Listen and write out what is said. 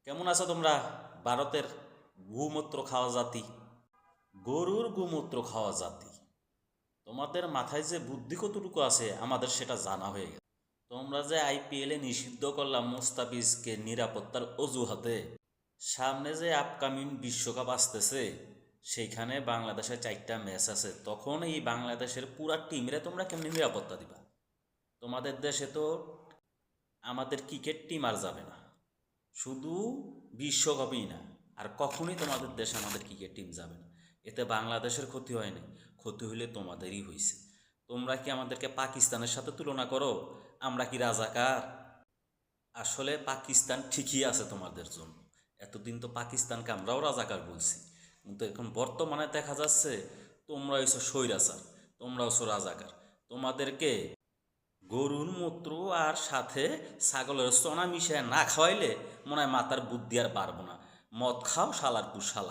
কেমন আছো তোমরা? ভারতের গোমূত্র খাওয়া জাতি, গরুর গোমূত্র খাওয়া জাতি, তোমাদের মাথায় যে বুদ্ধি কতটুকু আছে আমাদের সেটা জানা হয়ে গেছে। তোমরা যে আইপিএলে নিষিদ্ধ করলাম মুস্তাফিজকে নিরাপত্তার অজুহাতে, সামনে যে আপকামিং বিশ্বকাপ আসতেছে সেইখানে বাংলাদেশের 4টা ম্যাচ আছে, তখন এই বাংলাদেশের পুরা টিমরে তোমরা কেমনি নিরাপত্তা দিবা? তোমাদের দেশে তো আমাদের ক্রিকেট টিম আর যাবে না, শুধু বিশ্বকাপই না, আর কখনোই তোমাদের দেশে আমাদের ক্রিকেট টিম যাবে না। এতে বাংলাদেশের ক্ষতি হয়নি, ক্ষতি হইলে তোমাদেরই হয়েছে। তোমরা কি আমাদেরকে পাকিস্তানের সাথে তুলনা করো? আমরা কি রাজাকার? আসলে পাকিস্তান ঠিকই আছে তোমাদের জন্য। এতদিন তো পাকিস্তানকে আমরাও রাজাকার বলছি, কিন্তু এখন বর্তমানে দেখা যাচ্ছে তোমরা হইছো স্বৈরাচার, তোমরা হইছো রাজাকার। তোমাদেরকে গরুর মূত্র আর সাথে ছাগলের চনা মিশিয়ে না খাওয়াইলে মনে হয় মাথার বুদ্ধি আর পারবো না। মদ খাও শালার পু শালা।